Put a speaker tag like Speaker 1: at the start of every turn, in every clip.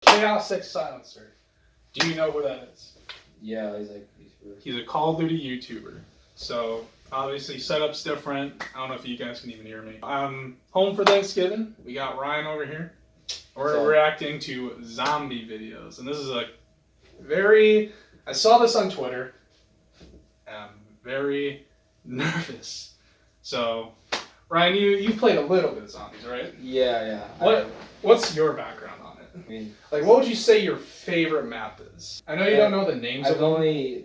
Speaker 1: Chaosxsilencer. Do you know who that is?
Speaker 2: Yeah,
Speaker 1: He's a Call of Duty YouTuber. So obviously setup's different. I don't know if you guys can even hear me. I'm home for Thanksgiving. We got Ryan over here. We're reacting to zombie videos, and this is a I saw this on Twitter. I'm very nervous. So, Ryan, you played a little bit of zombies, right?
Speaker 2: Yeah.
Speaker 1: What's your background on it?
Speaker 2: I mean,
Speaker 1: like, what would you say your favorite map is? I know you don't know the names of them.
Speaker 2: I've only,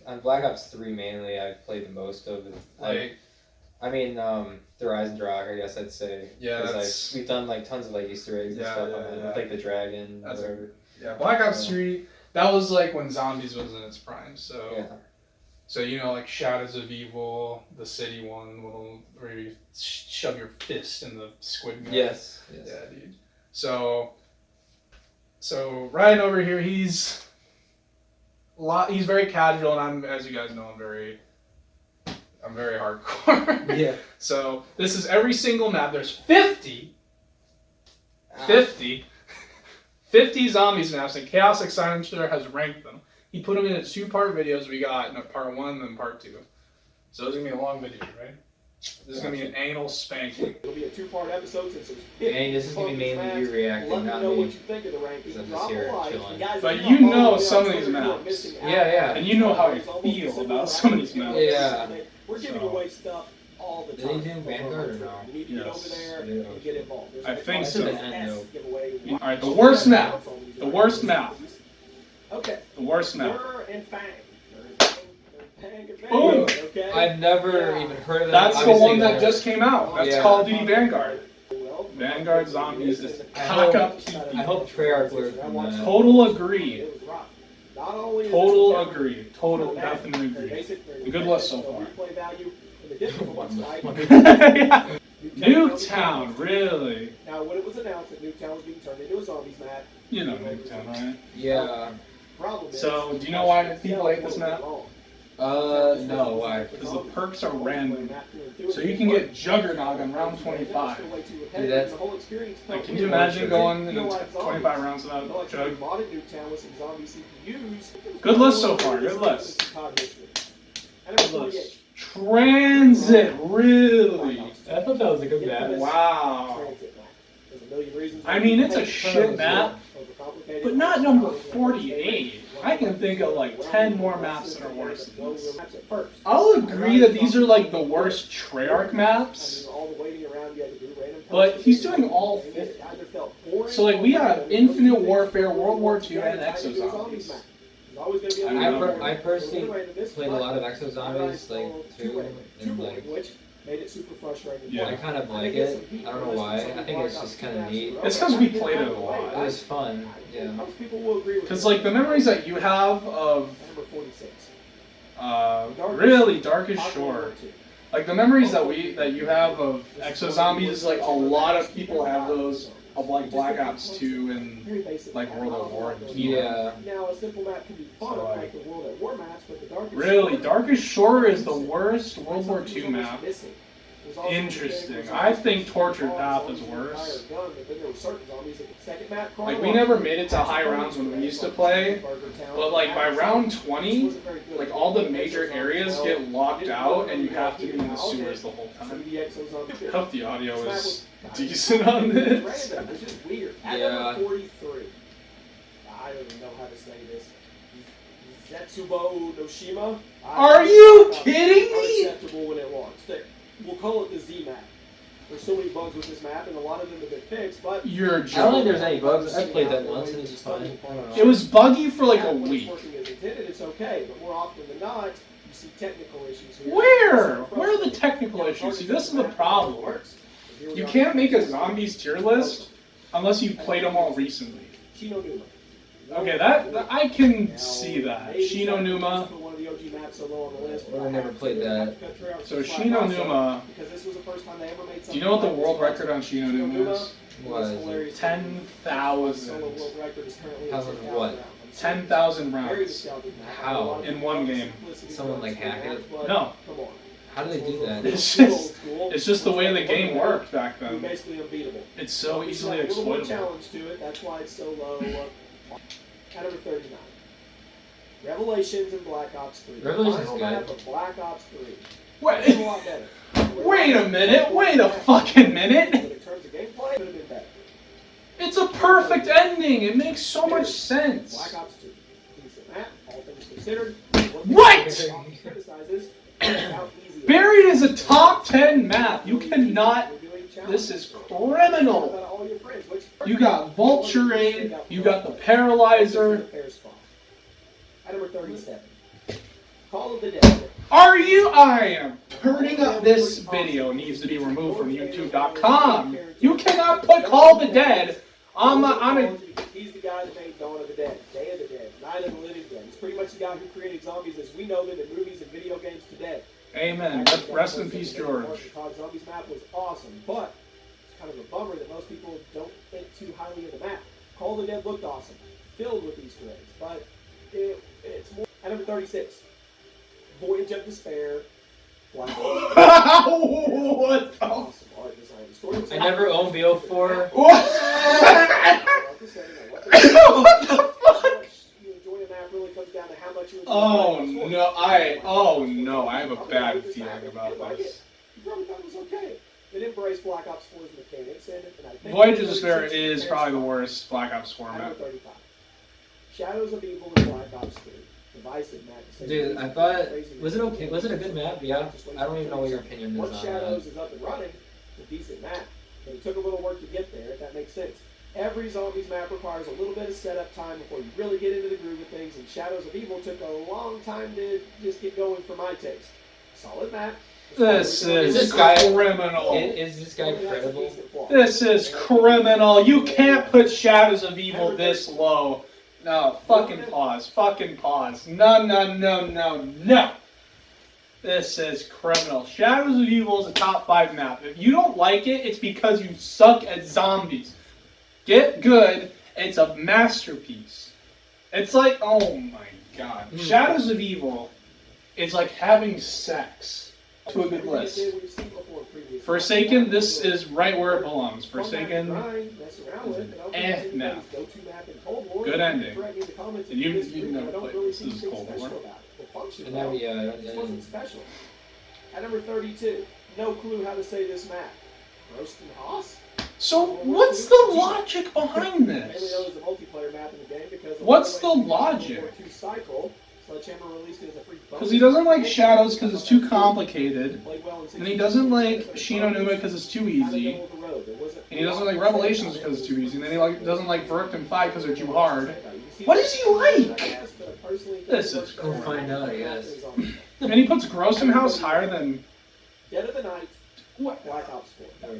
Speaker 2: on Black Ops 3 mainly, I've played the most of it. The Rise and Rock, I guess I'd say.
Speaker 1: Yeah,
Speaker 2: we've done, tons of, Easter eggs and stuff on it. With, the dragon, whatever.
Speaker 1: Yeah, Black Ops 3, that was, when Zombies was in its prime, so...
Speaker 2: Yeah.
Speaker 1: So, Shadows of Evil, the city one, where you shove your fist in the squid gun.
Speaker 2: Yes.
Speaker 1: Yeah, dude. So Ryan over here, he's very casual, and as you guys know, I'm very hardcore.
Speaker 2: Yeah.
Speaker 1: So this is every single map. There's 50 zombies maps, and Chaosxsilencer has ranked them. He put them in 2-part videos. We got part 1 and then part 2. So it's gonna be a long video, right? This is going to be an anal spanking.
Speaker 3: It'll be a 2-part episode since it's
Speaker 2: this is going to be mainly you reacting, not me.
Speaker 3: Let me know what you think of the rankings.
Speaker 2: I'm just here chilling.
Speaker 1: But you know some of these maps.
Speaker 2: Yeah.
Speaker 1: And you know how I feel about some of these maps.
Speaker 2: Yeah.
Speaker 3: We're giving away stuff all the time.
Speaker 2: Did they do Vanguard or no?
Speaker 3: You need to get over there and get involved.
Speaker 1: I think so.
Speaker 3: Alright,
Speaker 1: the worst map. The worst map.
Speaker 3: Okay.
Speaker 1: The worst map.
Speaker 3: Boom!
Speaker 1: Okay.
Speaker 2: I've never even heard of
Speaker 1: That's
Speaker 2: that.
Speaker 1: the one that just came out. That's Call of Duty Vanguard. Vanguard Zombies is cock up.
Speaker 2: I hope Treyarch learned from that.
Speaker 1: Total agree. Total agree. Total definitely agree. Good list so far. Yeah. Nuketown, really?
Speaker 3: Now, when it was announced that Nuketown was being turned into a zombies map,
Speaker 1: you know Nuketown, right?
Speaker 2: Yeah.
Speaker 1: So, do you know why people hate this map?
Speaker 2: No, why?
Speaker 1: Because the perks are random. So you can get Juggernog on round 25.
Speaker 2: Dude, that's...
Speaker 1: can you imagine going in 25 rounds without Jug? Good list so far, good list. Good list. Transit, really?
Speaker 2: I thought that was a good map.
Speaker 1: Wow. I mean, it's a shit map, but not number 48. I can think of 10 more maps that are worse than this. I'll agree that these are the worst Treyarch maps, but he's doing all 50. So we have Infinite Warfare, World War II, and Exo Zombies.
Speaker 2: I personally played a lot of Exo Zombies, too, and
Speaker 3: made it super frustrating.
Speaker 1: Yeah.
Speaker 2: I kind of like it. I don't know why. I think it's just kind of neat.
Speaker 1: It's because we played it a lot.
Speaker 2: It was fun. Yeah.
Speaker 1: Because the memories that you have of really Darkest Shore, the memories that you have of Exo Zombies, a lot of people have those of Black Ops 2 and World at War.
Speaker 2: Yeah.
Speaker 3: Now a simple map can be fun like the World at War maps, but the
Speaker 1: Darkest Shore is the worst World War II map. Interesting. I think Tortured Path is worse. We never made it to high rounds when we used to play, but by round 20, all the major areas get locked out and you have to be in the sewers the whole time. I hope the audio is decent on this.
Speaker 2: Yeah.
Speaker 3: I don't even know how to say this. Zetsubo Noshima.
Speaker 1: Are you kidding me?
Speaker 3: Unacceptable when it launched. We'll call it the Z map. There's so many bugs with this map, and a lot of them have been fixed, but...
Speaker 1: You're joking.
Speaker 2: I don't think there's any bugs. I played that once, and it was fine.
Speaker 1: It was buggy for a week.
Speaker 3: It's okay, but more often than not, you see technical issues here.
Speaker 1: Where? Where are the technical issues? See, this is the problem. You can't make a zombies tier list unless you've played them all recently. Okay, that I can see that. Shinonuma.
Speaker 2: I never played that.
Speaker 1: So Shinonuma. Do you know what the world record on Shinonuma is?
Speaker 2: What is it?
Speaker 1: 10,000.
Speaker 2: What?
Speaker 1: 10,000 rounds.
Speaker 2: How?
Speaker 1: In one game.
Speaker 2: Someone hacked it?
Speaker 1: No.
Speaker 2: How do they do that?
Speaker 1: It's just the way the game worked back then.
Speaker 3: Basically unbeatable.
Speaker 1: It's so easily
Speaker 3: A little more
Speaker 1: exploitable.
Speaker 3: challenge to it. That's why it's so low. At number 39. Revelations and Black Ops 3.
Speaker 2: Revelations
Speaker 3: Final
Speaker 2: is
Speaker 3: map
Speaker 2: good.
Speaker 3: of Black Ops 3.
Speaker 1: Wait.
Speaker 3: It's a lot better.
Speaker 1: Wait a minute. Wait a fucking minute.
Speaker 3: But in terms of gameplay, it could have been better.
Speaker 1: It's a perfect ending. It makes so much sense.
Speaker 3: Black Ops 2. Decent map, all things considered.
Speaker 1: What?
Speaker 3: Criticizes how easy it is.
Speaker 1: Buried is a top 10 map. You cannot.
Speaker 3: We're doing
Speaker 1: This is
Speaker 3: challenges.
Speaker 1: criminal.
Speaker 3: About all your friends, which-
Speaker 1: You got Vulture Aid. You got the Paralyzer.
Speaker 3: At number 37. Call of the Dead.
Speaker 1: Are you? I am turning up. This video needs to be removed from YouTube.com. You cannot put Call of the Dead on a.
Speaker 3: He's the guy that made Dawn of the Dead, Day of the Dead, Night of the Living Dead. He's pretty much the guy who created zombies as we know them in movies and video games today.
Speaker 1: Amen. Rest in peace, George.
Speaker 3: Zombies map was awesome, but it's kind of a bummer that most people don't think too highly of the map. Call of the Dead looked awesome, filled with Easter eggs, but it's more. At number 36, Voyage of Despair. Black Ops.
Speaker 1: What the?
Speaker 3: Awesome art design. The story was
Speaker 2: I never owned BO4.
Speaker 1: What?
Speaker 3: You enjoy a map really comes down to how much you enjoy
Speaker 1: Oh
Speaker 3: the story.
Speaker 1: no! I have a bad feeling about this.
Speaker 3: You probably thought it was okay. It embraced Black Ops 4's mechanics, and I think
Speaker 1: Voyage of Despair is probably the worst Black Ops 4
Speaker 3: Number
Speaker 1: map.
Speaker 3: 35. Shadows of Evil in Black Ops 3. Divisive map. to say the
Speaker 2: Dude,
Speaker 3: least.
Speaker 2: I thought,
Speaker 3: Crazy.
Speaker 2: was it okay? Was it a good map? Yeah. I don't even know what your opinion is
Speaker 3: Once
Speaker 2: on
Speaker 3: Shadows
Speaker 2: that.
Speaker 3: is up and running, it's a decent map. But it took a little work to get there, if that makes sense. Every Zombies map requires a little bit of setup time before you really get into the groove of things, and Shadows of Evil took a long time to just get going for my taste. Solid map.
Speaker 1: This is
Speaker 2: this guy-
Speaker 1: criminal.
Speaker 2: Is this guy credible?
Speaker 1: This is criminal. You can't put Shadows of Evil this low. No, fucking pause. Fucking pause. No. This is criminal. Shadows of Evil is a top 5 map. If you don't like it, it's because you suck at zombies. Get good. It's a masterpiece. It's like, oh my god. Shadows of Evil is like having sex. To a good list. Forsaken, this is right where it belongs. Forsaken, no. Good ending. And you never played this. This is Cold War.
Speaker 2: And then we,
Speaker 3: This wasn't special. At number 32, no clue how to say this map. Roast and Haas?
Speaker 1: So, what's the logic behind
Speaker 3: Mainly
Speaker 1: this?
Speaker 3: known as the multiplayer map in the game because
Speaker 1: What's the logic?
Speaker 3: Cycle, Sledgehammer released it as a free
Speaker 1: Because he doesn't like Shadows because it's too complicated.
Speaker 3: Played well in
Speaker 1: And he doesn't like Shinonuma because it's too easy. And he doesn't like Revelations because it's too easy. And then he doesn't like Verkton 5 because they're too hard. What does he like? This is
Speaker 2: Go find out, I guess.
Speaker 1: And he puts Grosson House higher than...
Speaker 3: Dead of the Night,
Speaker 1: What?
Speaker 3: Black Ops 4.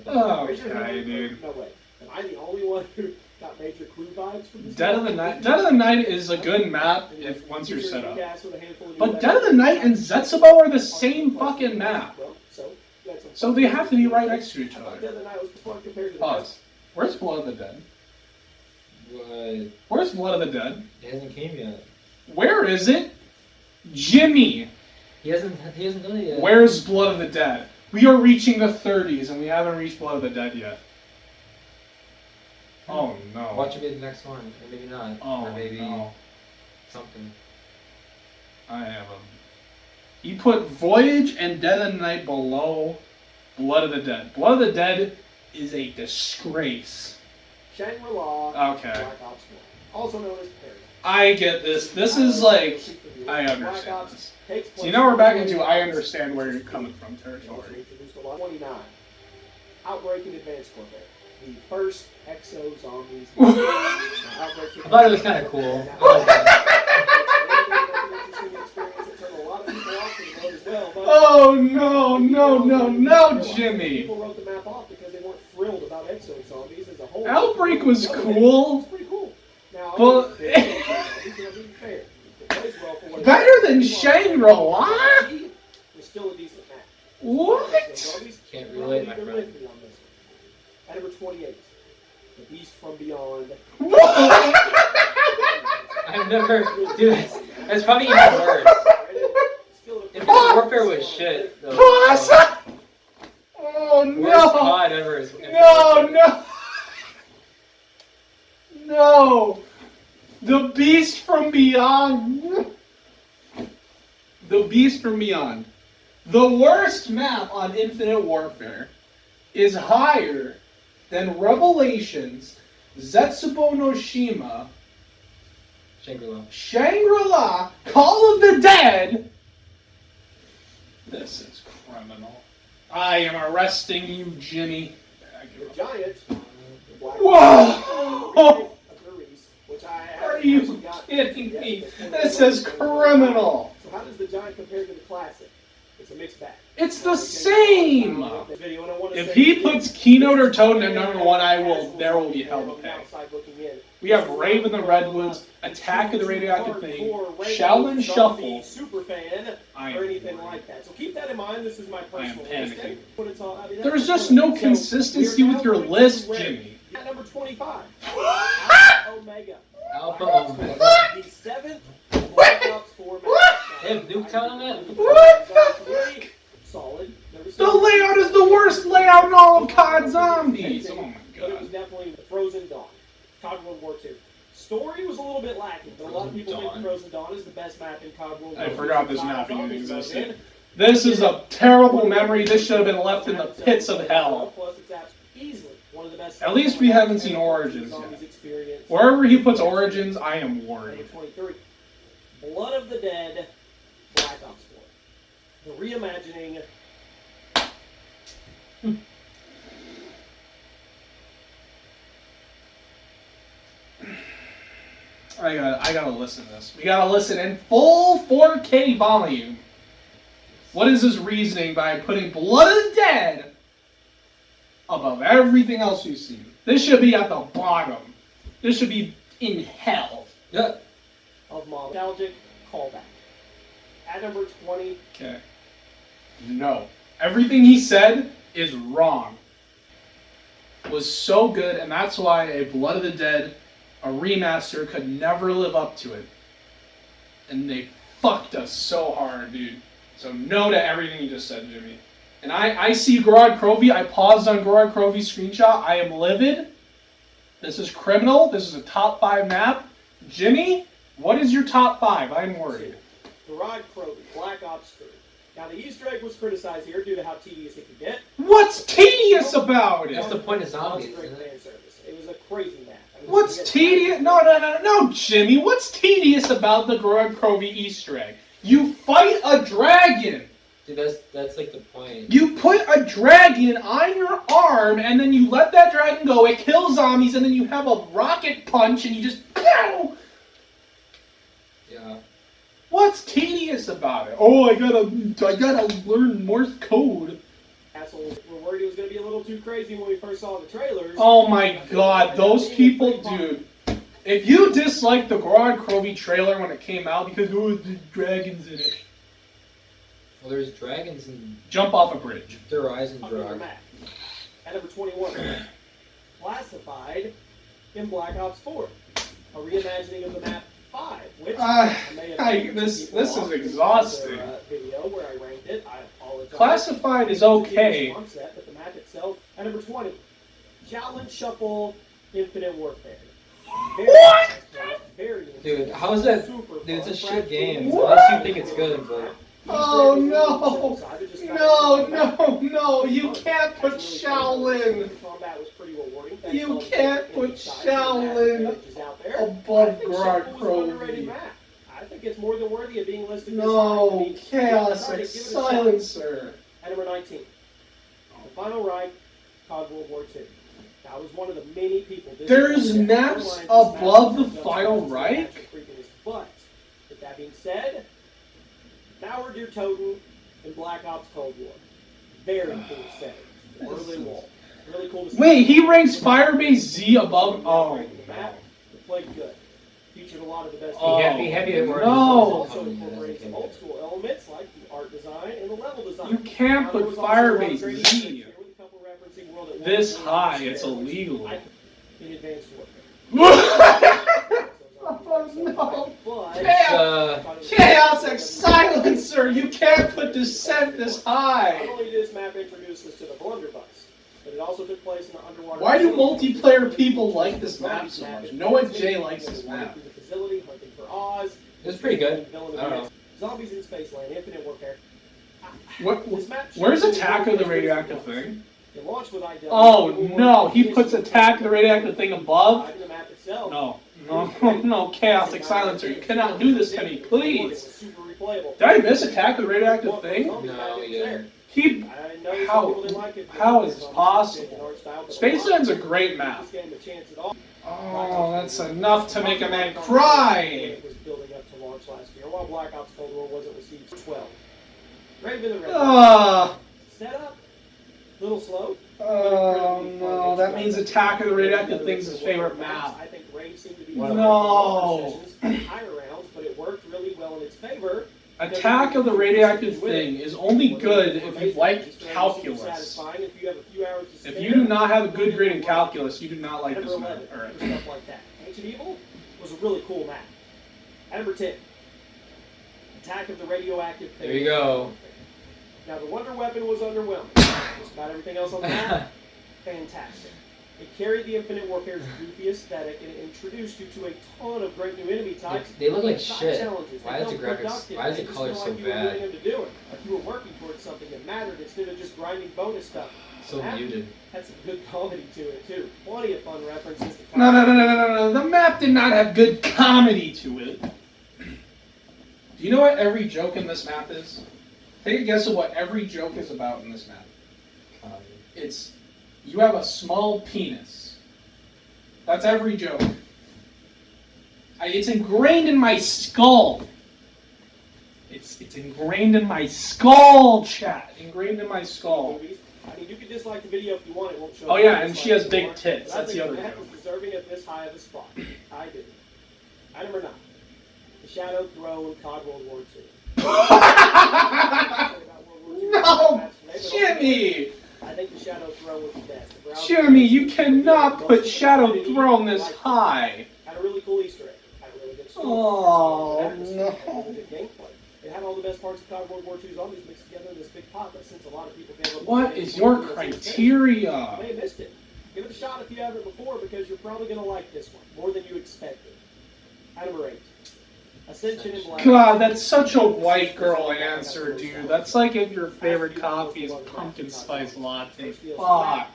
Speaker 1: Okay, dude.
Speaker 3: No way. Am I the only one who got major clue vibes from this?
Speaker 1: Dead of the Night. Dead of the Night is a good map if once you're set up.
Speaker 3: But
Speaker 1: But Dead of the Night and Zetsubo are the same fucking map. So they have to be right next to each other. Pause. Where's Blood of the Dead?
Speaker 2: What?
Speaker 1: Where's Blood of the Dead?
Speaker 2: He hasn't came yet.
Speaker 1: Where is it? Jimmy!
Speaker 2: He hasn't done it yet.
Speaker 1: Where's Blood of the Dead? We are reaching the 30s and we haven't reached Blood of the Dead yet. Oh no.
Speaker 2: Watch it be the next one, or maybe not.
Speaker 1: Oh
Speaker 2: or maybe
Speaker 1: no.
Speaker 2: something.
Speaker 1: I have him. He put Voyage and Dead of the Night below Blood of the Dead. Blood of the Dead is a disgrace.
Speaker 3: Shangri-La,
Speaker 1: Okay.
Speaker 3: Black Ops 1, also known as Paradise.
Speaker 1: I get this. This is like, I understand this. So now we're back into I understand where you're coming from territory.
Speaker 3: 29. Outbreak in Advanced Warfare. The first Exo Zombies.
Speaker 2: I thought it was kind of cool.
Speaker 1: Oh no, Jimmy!
Speaker 3: People wrote the map off because they weren't thrilled about Exo Zombies as a whole.
Speaker 1: Outbreak was cool.
Speaker 3: It's pretty cool. Now,
Speaker 1: But better than Shangri-La?
Speaker 3: It's still a decent match.
Speaker 1: What?
Speaker 2: Can't relate, my friend.
Speaker 3: At number 28, The Beast from Beyond.
Speaker 1: What?
Speaker 2: I've never, dude. That's probably even worse. Advanced Warfare Warfare was shit. Though.
Speaker 1: Oh
Speaker 2: Worst
Speaker 1: no!
Speaker 2: COD ever. Is
Speaker 1: No! No! The Beast from Beyond. The Beast from Beyond. The worst map on Infinite Warfare is higher than Revelations, Zetsubo no Shima, Shangri-La, Call of the Dead. This is criminal. I am arresting you, Jimmy.
Speaker 3: The Giant.
Speaker 1: Whoa!
Speaker 3: Which I
Speaker 1: Are you kidding me? This is criminal.
Speaker 3: So how does the Giant compare to the Classic? It's a mixed bag.
Speaker 1: It's the same. If he puts Keynote or Totem at number 1, there will be hell to pay. We have Rave in the Redwoods, Attack of the Radioactive Thing, Shaolin Shuffle.
Speaker 3: Superfan or anything like that. So keep that in mind. This is my personal list.
Speaker 1: There's just no consistency with your list, Jimmy.
Speaker 3: At number 25. Omega.
Speaker 2: Alpha Omega.
Speaker 3: The 7th Black Ops 4 match.
Speaker 2: Hey, Nuketown on that?
Speaker 1: What the fuck?
Speaker 3: Solid.
Speaker 1: The layout is the worst layout in all of COD Zombies. Oh my
Speaker 3: But it was
Speaker 1: god.
Speaker 3: definitely Frozen Dawn. COD World War II. Story was a little bit lacking, but a lot of people think Frozen Dawn is the best map in COD World War II.
Speaker 1: I forgot this map even existed. This is a terrible memory. This should have been left in the pits of hell.
Speaker 3: Plus, it's easily one of the best.
Speaker 1: At least we haven't seen Origins yet. Wherever he puts Origins, I am worried.
Speaker 3: Number 23. Blood of the Dead, Black Ops 4. The reimagining.
Speaker 1: I gotta listen to this. We gotta listen in full 4K volume. What is his reasoning by putting Blood of the Dead above everything else we've seen? This should be at the bottom. This should be in hell.
Speaker 2: Yeah.
Speaker 3: Of nostalgic callback. At number 20.
Speaker 1: Okay. No. Everything he said is wrong. Was so good, and that's why a Blood of the Dead, a remaster, could never live up to it. And they fucked us so hard, dude. So no to everything you just said, Jimmy. And I see Gorod Crovey. I paused on Gorod Crovey's screenshot. I am livid. This is criminal. This is a top 5 map. Jimmy, what is your top 5? I'm worried.
Speaker 3: Gorod Crovey, Black Ops 3. Now the Easter egg was criticized here due to how tedious it could get.
Speaker 1: What's tedious about it?
Speaker 2: That's the point of zombies, isn't it?
Speaker 3: Fan service. It was a crazy map. I mean,
Speaker 1: What's tedious? No, Jimmy. What's tedious about the Gorod Crovey Easter egg? You fight a dragon.
Speaker 2: Dude, that's like the point.
Speaker 1: You put a dragon on your arm, and then you let that dragon go. It kills zombies, and then you have a rocket punch, and you just. Pow!
Speaker 2: Yeah.
Speaker 1: What's tedious about it? Oh, I gotta learn Morse code.
Speaker 3: Assholes were worried it was going to be a little too crazy when we first saw the trailers.
Speaker 1: Oh my god, those people, dude. If you disliked the Gorod Crovey trailer when it came out because there's dragons in it,
Speaker 2: Well, there's dragons and
Speaker 1: jump off a bridge.
Speaker 2: Horizon
Speaker 3: Another
Speaker 2: Drag.
Speaker 3: map. At number 21. Classified in Black Ops 4. A reimagining of the map 5, which I may have
Speaker 1: this
Speaker 3: people
Speaker 1: is
Speaker 3: off
Speaker 1: exhausting.
Speaker 3: another, video where I ranked it. I apologize.
Speaker 1: Classified is okay.
Speaker 3: But the map itself. At number 20. Shaolin Shuffle Infinite Warfare.
Speaker 1: What?
Speaker 3: Very
Speaker 2: Dude, how is that?
Speaker 3: super
Speaker 2: Dude, it's a
Speaker 3: fun.
Speaker 2: shit game.
Speaker 1: What?
Speaker 2: Unless you think it's good, but.
Speaker 1: Oh no, you can't put Shaolin.
Speaker 3: Combat was pretty rewarding.
Speaker 1: You can't put Shaolin above Gorod Crovey.
Speaker 3: I think it's more than worthy of being listed.
Speaker 1: No, Chaosxsilencer.
Speaker 3: At number 19, the Final Reich, COD World War II. That was one of the many people.
Speaker 1: There's maps above the Final Reich?
Speaker 3: But, with that being said, Bauer Deer Toten and Black Ops Cold War. Very cool set. Berlin Wall. Really cool to see.
Speaker 1: Wait, he ranks Firebase Z above. Oh,
Speaker 3: The map, it played good. Featured a lot of the best.
Speaker 1: Oh,
Speaker 2: Be happy at
Speaker 1: no.
Speaker 3: Also incorporated some old school elements like the art design and the level design.
Speaker 1: you can't put Firebase Z this high. It's
Speaker 3: in
Speaker 1: illegal.
Speaker 3: Advanced Warfare.
Speaker 1: Oh no!
Speaker 3: But
Speaker 2: It's,
Speaker 1: Chaosxsilencer! Chaosxsilencer, you can't put descent this
Speaker 3: Not
Speaker 1: high.
Speaker 3: only did this map introduce us to the blunderbuss, but it also took place in the underwater.
Speaker 1: Why do
Speaker 3: facility.
Speaker 1: multiplayer people like this map so much? Noah J likes this map.
Speaker 3: The facility, hunting for Oz.
Speaker 2: It was pretty good. I don't know.
Speaker 3: Zombies in Spaceland, Infinite Warfare.
Speaker 1: What?
Speaker 3: This map
Speaker 1: Where's
Speaker 3: should be
Speaker 1: Attack of the
Speaker 3: really
Speaker 1: Radioactive
Speaker 3: good.
Speaker 1: thing?
Speaker 3: It launched with IW.
Speaker 1: Oh no, he puts Attack of the Radioactive thing above?
Speaker 3: The map itself.
Speaker 1: No, no, Chaosxsilencer, you cannot do this to me, please.
Speaker 3: Super replayable.
Speaker 1: Did I miss Attack of the Radioactive thing?
Speaker 2: No, yeah.
Speaker 1: He,
Speaker 3: I know some
Speaker 1: how,
Speaker 3: people didn't like it,
Speaker 1: how
Speaker 3: but
Speaker 1: is this possible? Spaceland's a great map.
Speaker 3: This game a chance at all.
Speaker 1: Oh, that's enough to make a man cry.
Speaker 3: It was building up to launch last year, while Black Ops Cold War wasn't received for 12. Raven the Red. Set up. Little slow.
Speaker 1: Oh no, that means Attack of the Radioactive Thing's his favorite map.
Speaker 3: I think Rave seemed to be
Speaker 1: No.
Speaker 3: higher rounds, but it worked really well in its favor.
Speaker 1: Attack of the Radioactive Thing is only good if you like calculus. If you do not have a good grade in calculus, you do not like this map. Alright.
Speaker 3: Stuff like that. Ancient Evil was a really cool map. At number 10, Attack of the Radioactive Thing.
Speaker 2: There you go.
Speaker 3: Now the Wonder Weapon was underwhelming. Just about everything else on the map, fantastic. It carried the Infinite Warfare's goofy aesthetic and it introduced you to a ton of great new enemy types.
Speaker 2: They look like
Speaker 3: Side
Speaker 2: shit.
Speaker 3: challenges.
Speaker 2: Why
Speaker 3: They
Speaker 2: is the
Speaker 3: felt
Speaker 2: graphics?
Speaker 3: productive.
Speaker 2: Why is
Speaker 3: They
Speaker 2: the
Speaker 3: just
Speaker 2: color
Speaker 3: felt
Speaker 2: so
Speaker 3: like you were
Speaker 2: bad?
Speaker 3: willing them to do it. Like you were working towards something that mattered instead of just grinding bonus stuff.
Speaker 2: So muted.
Speaker 3: Had some good comedy to it too. Plenty of fun references to
Speaker 1: No. The map did not have good comedy to it. Do you know what every joke in this map is? Take a guess of what every joke is about in this map. It's, you have a small penis. That's every joke. It's ingrained in my skull. It's ingrained in my skull, chat. Ingrained in my skull.
Speaker 3: I mean, you can dislike the video if you want. It won't show.
Speaker 1: Oh yeah, and she has big tits.
Speaker 3: But I
Speaker 1: That's the
Speaker 3: think
Speaker 1: other
Speaker 3: that
Speaker 1: joke.
Speaker 3: was deserving of this high of a spot. I do. At number 9, the Shadow Throne COD World War II.
Speaker 1: No, Jimmy!
Speaker 3: I think the Shadow Throne was the best.
Speaker 1: Jimmy, you cannot put Shadow Throne this high.
Speaker 3: Had a really cool Easter egg. Had a really good story.
Speaker 1: Oh,
Speaker 3: Had
Speaker 1: no.
Speaker 3: good gameplay. It had all the best parts of COD World War II zombies mixed together in this big pot, but since a lot of people gave up.
Speaker 1: What is your criteria?
Speaker 3: You may have missed it. Give it a shot if you haven't before, because you're probably going to like this one more than you expected. At number 8, Ascension in Black.
Speaker 1: God, that's such a white girl answer, dude. That's like if your favorite coffee is pumpkin spice latte. Fuck.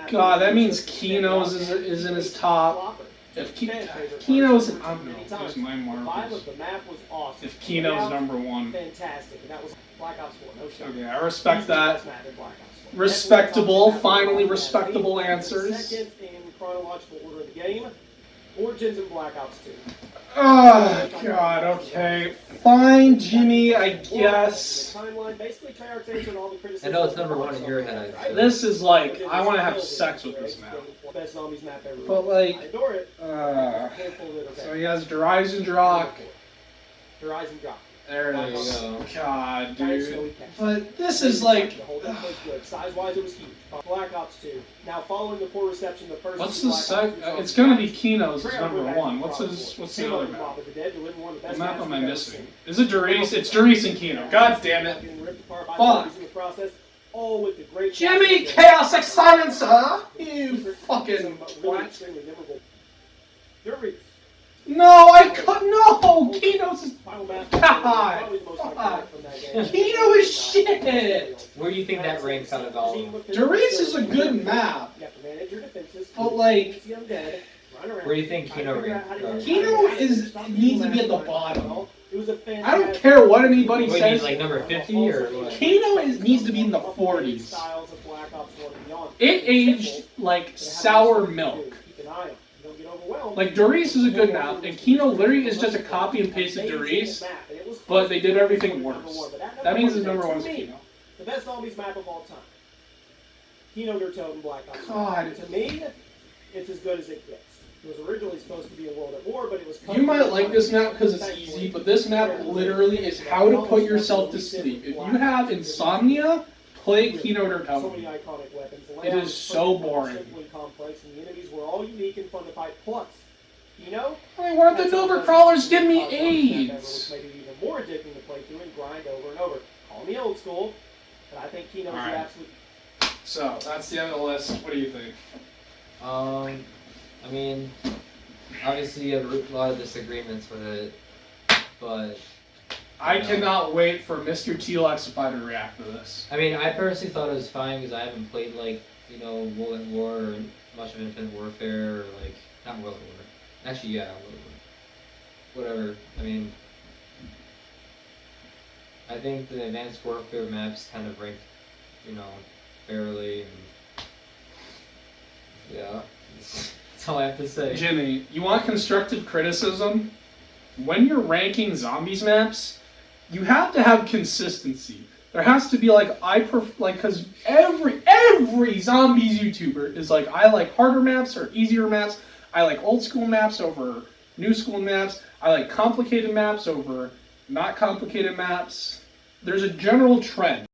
Speaker 1: God, that means Kino's is in his top. If Kino's, I don't know. There's my marbles.
Speaker 3: The map was awesome.
Speaker 1: If Kino's number 1.
Speaker 3: Fantastic, and that was Black Ops 4. No shot.
Speaker 1: Okay, I respect that.
Speaker 3: Best map in Black Ops 4.
Speaker 1: Respectable, finally respectable answers.
Speaker 3: Second in chronological order of the game, Origins in Black Ops 2.
Speaker 1: Oh, God, okay. Fine, Jimmy, I guess.
Speaker 3: Timeline, basically, Chaosxsilencer answered all the criticism.
Speaker 2: I know it's number 1 in your head.
Speaker 1: This is like, I want to have sex with this map.
Speaker 3: Best zombies map ever.
Speaker 1: But, like,
Speaker 3: I adore it.
Speaker 1: so he has Horizon Drock.
Speaker 3: Horizon Drop.
Speaker 1: There it is.
Speaker 2: go.
Speaker 1: God, dude. But this is like.
Speaker 3: Size-wise, it was huge. Black Ops 2. Now, following the poor reception, the first.
Speaker 1: What's the it's gonna be Kino's as number 1. What's the other map? What map am I missing? Is it Derice? It's Derice and Kino. God damn it. Fuck.
Speaker 3: All with the great
Speaker 1: Jimmy Chaosxsilencer! You fucking twat. No, I couldn't. No! Kino's is. God! Kino is shit!
Speaker 2: Where do you think that ranks out of all?
Speaker 1: Derice is a good map. But, like.
Speaker 2: Where do you think Kino ranks?
Speaker 1: Kino needs to be at the bottom. I don't care what anybody
Speaker 2: Wait,
Speaker 1: says.
Speaker 2: he's like number 50 or what?
Speaker 1: Kino needs to be in the 40s. It aged like sour milk. Like, Derice is a good map, and Kino literally is just a copy and paste of Derice, but they did everything worse. That means the number 1 is Kino.
Speaker 3: The best zombies map of all time. Kino, Dertot, and Black Ops.
Speaker 1: God.
Speaker 3: To me, it's as good as it gets. It was originally supposed to be a World at War, but it was...
Speaker 1: You might like this map because it's easy, but this map literally is how to put yourself to sleep. If you have insomnia, play Kino
Speaker 3: So many
Speaker 1: Dertot.
Speaker 3: iconic weapons.
Speaker 1: It is so boring.
Speaker 3: Simple and complex, and the enemies were all unique and fun to fight. Plus, you know...
Speaker 1: Why weren't the Nova Crawlers give me AIDS?
Speaker 3: more addicting to play through and grind over and over. Call me old school, but I think Kino's the absolute.
Speaker 1: So that's the end of the list. What do you think?
Speaker 2: I mean, obviously you have a lot of disagreements with it, but
Speaker 1: I cannot wait for Mr. TLXify to react to this.
Speaker 2: I mean, I personally thought it was fine because I haven't played like, you know, World at War or much of Infinite Warfare or like, not World at War. Actually, yeah, World at War. Whatever. I mean, I think the Advanced Warfare maps kind of ranked, you know, fairly. And yeah, that's all I have to say.
Speaker 1: Jimmy, you want constructive criticism? When you're ranking zombies maps, you have to have consistency. There has to be because every zombies YouTuber is like, I like harder maps or easier maps. I like old school maps over new school maps. I like complicated maps over not complicated maps. There's a general trend.